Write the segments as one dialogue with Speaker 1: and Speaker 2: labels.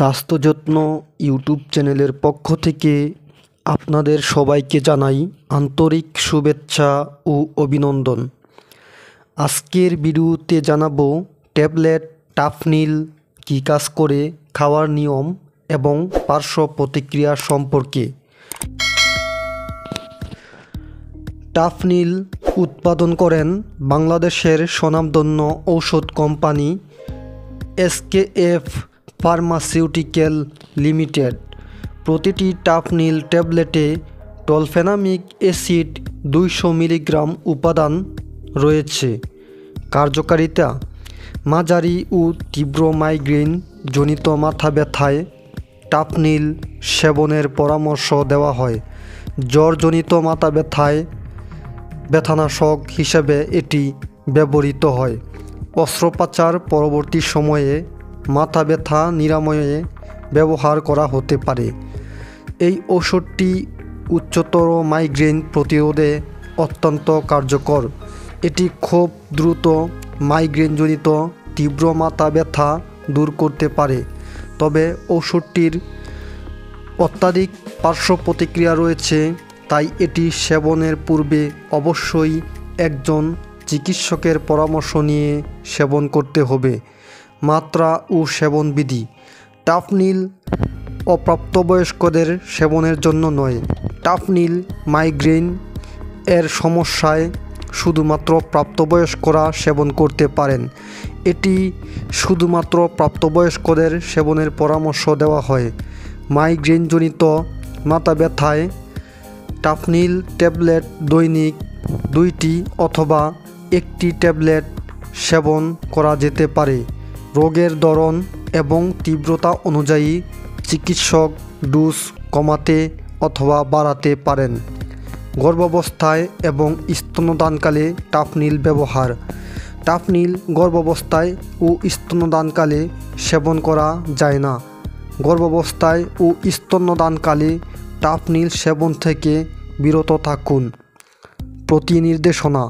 Speaker 1: স্বাস্থ্য যত্ন ইউটিউব চ্যানেলের পক্ষ থেকে আপনাদের সবাইকে জানাই আন্তরিক শুভেচ্ছা ও অভিনন্দন। আজকের ভিডিওতে জানাবো ট্যাবলেট টাফনিল কী কাজ করে, খাওয়ার নিয়ম এবং পার্শ্ব প্রতিক্রিয়া সম্পর্কে। টাফনিল উৎপাদন করেন বাংলাদেশের স্বনামধন্য ঔষধ কোম্পানি এসকেএফ ফার্মাসিউটিক্যাল লিমিটেড। প্রতিটি টাফনিল ট্যাবলেটে টলফেনামিক অ্যাসিড 200 মিলিগ্রাম উপাদান রয়েছে। কার্যকারিতা: মাঝারি ও তীব্র মাইগ্রেন জনিত মাথা ব্যথায় টাফনিল সেবনের পরামর্শ দেওয়া হয়। জ্বরজনিত মাথা ব্যথায় ব্যথানাশক হিসেবে এটি ব্যবহৃত হয়। অস্ত্রোপচার পরবর্তী সময়ে মাথা ব্যথা নিরাময়ে ব্যবহার করা হতে পারে। এই ওষুধটি উচ্চতর মাইগ্রেন প্রতিরোধে অত্যন্ত কার্যকর। এটি খুব দ্রুত মাইগ্রেনজনিত তীব্র মাথা ব্যথা দূর করতে পারে, তবে ওষুধটির অত্যাধিক পার্শ্ব প্রতিক্রিয়া রয়েছে, তাই এটি সেবনের পূর্বে অবশ্যই একজন চিকিৎসকের পরামর্শ নিয়ে সেবন করতে হবে। মাত্রা ও সেবনবিধি: টাফনিল অপ্রাপ্তবয়স্কদের সেবনের জন্য নয়। টাফনিল মাইগ্রেন এর সমস্যায় শুধুমাত্র প্রাপ্তবয়স্করা সেবন করতে পারেন। এটি শুধুমাত্র প্রাপ্তবয়স্কদের সেবনের পরামর্শ দেওয়া হয়। মাইগ্রেনজনিত মাথা ব্যথায় টাফনিল ট্যাবলেট দৈনিক 2টি অথবা 1টি ট্যাবলেট সেবন করা যেতে পারে। রোগের ধরন এবং তীব্রতা অনুযায়ী চিকিৎসক ডোজ কমাতে অথবা বাড়াতে পারেন। গর্ভাবস্থায় এবং স্তন্যদানকালে টাফনিল ব্যবহার: টাফনিল গর্ভাবস্থায় ও স্তন্যদানকালে সেবন করা যায় না। গর্ভাবস্থায় ও স্তন্যদানকালে টাফনিল সেবন থেকে বিরত থাকুন। প্রতিনির্দেশনা: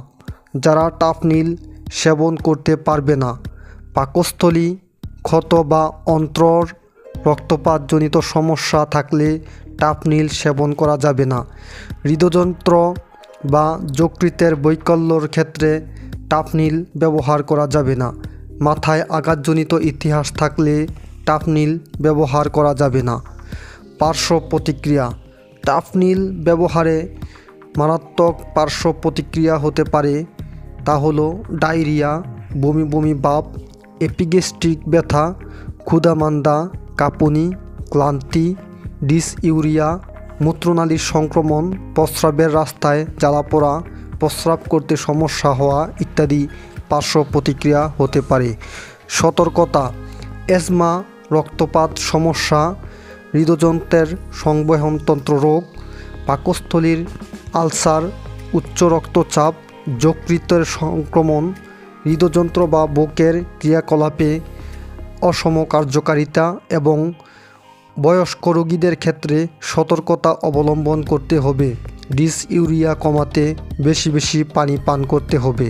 Speaker 1: যারা টাফনিল সেবন করতে পারবে না, পাকস্থলী ক্ষত বা অন্ত্রর রক্তপাতজনিত সমস্যা থাকলে টাফনিল সেবন করা যাবে না। হৃদযন্ত্র বা যকৃতের বৈকল্যর ক্ষেত্রে টাফনিল ব্যবহার করা যাবে না। মাথায় আঘাতজনিত ইতিহাস থাকলে টাফনিল ব্যবহার করা যাবে না। পার্শ্ব প্রতিক্রিয়া: টাফনিল ব্যবহারে মারাত্মক পার্শ্ব প্রতিক্রিয়া হতে পারে, তা হলো ডায়রিয়া, বমি বমি ভাব, এপিগ্যাস্ট্রিক ব্যথা, ক্ষুধামান্দা, কাঁপুনি, ক্লান্তি, ডিসইউরিয়া, মূত্রনালীর সংক্রমণ, প্রস্রাবের রাস্তায় জ্বালাপোড়া, প্রস্রাব করতে সমস্যা হওয়া ইত্যাদি পার্শ্ব প্রতিক্রিয়া হতে পারে। সতর্কতা: অ্যাজমা, রক্তপাত সমস্যা, হৃদযন্ত্রের সংবহনতন্ত্র রোগ, পাকস্থলীর আলসার, উচ্চ রক্তচাপ, যকৃতের সংক্রমণ, হৃদযন্ত্র বা বুকের ক্রিয়াকলাপে অসম কার্যকারিতা এবং বয়স্ক রোগীদের ক্ষেত্রে সতর্কতা অবলম্বন করতে হবে। ডিসইউরিয়া কমাতে বেশি বেশি পানি পান করতে হবে।